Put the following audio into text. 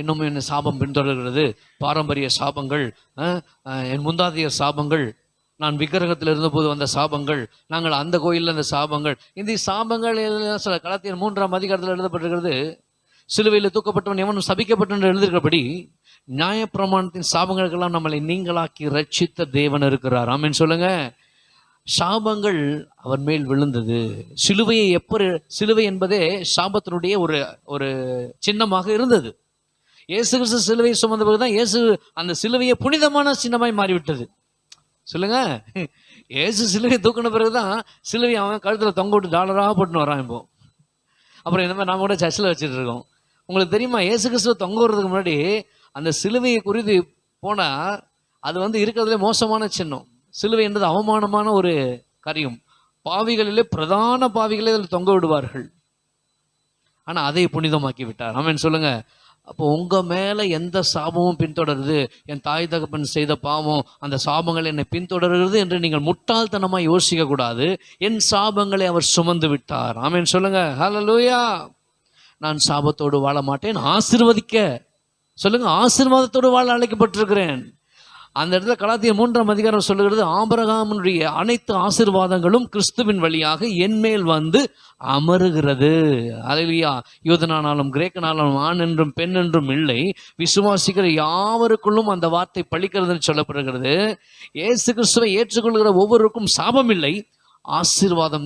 இன்னும் என்ன சாபம் பின்தொடர்கிறது, பாரம்பரிய சாபங்கள், என் முந்தாதைய சாபங்கள், நான் விக்கிரகத்தில் இருந்தபோது வந்த சாபங்கள், நாங்கள் அந்த கோயிலில் அந்த சாபங்கள். இந்த சாபங்கள் சில கலாத்தியர் 3ஆம் அதிகாரத்தில் எழுதப்பட்டிருக்கிறது. சிலுவையில் தூக்கப்பட்டவன் எவனும் சபிக்கப்பட்டவன் எழுதியிருக்கிறபடி நியாயப்பிரமாணத்தின் சாபங்களுக்கெல்லாம் நம்மளை நீங்களாக்கி ரட்சித்த தேவன் இருக்கிறார். ஆமென் சொல்லுங்க. சாபங்கள் அவன் மேல் விழுந்தது. சிலுவை என்பதே சாபத்தினுடைய ஒரு ஒரு சின்னமாக இருந்தது. இயேசு கிறிஸ்து சிலுவையை சுமந்த பிறகுதான் இயேசு அந்த சிலுவையை புனிதமான சின்னமாய் மாறிவிட்டது. சொல்லுங்க. இயேசு சிலுவையை தூக்கின பிறகுதான் சிலுவை அவன் கழுத்துல தொங்க விட்டு டாலராக போட்டுன்னு வரான். இப்போ அப்புறம் இந்த மாதிரி நாம கூட சர்ச்சில் வச்சுட்டு இருக்கோம். உங்களுக்கு தெரியுமா, இயேசு கிறிஸ்துவ தொங்க விடுறதுக்கு முன்னாடி அந்த சிலுவையை குறித்து போனா அது இருக்கிறதுலே மோசமான சின்னம். சிலுவை என்றது அவமானமான ஒரு காரியம். பாவிகளிலே பிரதான பாவிகளே அதில் தொங்க விடுவார்கள். ஆனா அதை புனிதமாக்கி விட்டார். ஆமென் சொல்லுங்க. அப்போ உங்க மேல எந்த சாபமும் பின்தொடருது, என் தாய் தகப்பன் செய்த பாவம், அந்த சாபங்கள் என்னை பின்தொடர்கிறது என்று நீங்கள் முட்டாள்தனமா யோசிக்க கூடாது. என் சாபங்களை அவர் சுமந்து விட்டார். ஆமென் சொல்லுங்க. ஹல்லேலூயா. நான் சாபத்தோடு வாழ மாட்டேன், ஆசீர்வதிக்க சொல்லுங்க, ஆசீர்வாதத்தோடு வாழ அழைக்கப்பட்டிருக்கிறேன். அந்த இடத்துல கலாத்தியர் 3ஆம் அதிகாரம் சொல்லுகிறது, ஆபிரகாமினுடைய அனைத்து ஆசீர்வாதங்களும் கிறிஸ்துவின் வழியாக என் மேல் வந்து அமருகிறது. அல்லேலூயா. யூதனானாலும் கிரேக்கனாலும் ஆண் என்றும் பெண் என்றும் இல்லை, விசுவாசிக்கிற யாவருக்குள்ளும் அந்த வார்த்தை பலிக்கிறதுன்னு சொல்லப்படுகிறது. இயேசு கிறிஸ்துவை ஏற்றுக்கொள்கிற ஒவ்வொருவருக்கும் சாபம் இல்லை, ஆசீர்வாதம் தான்.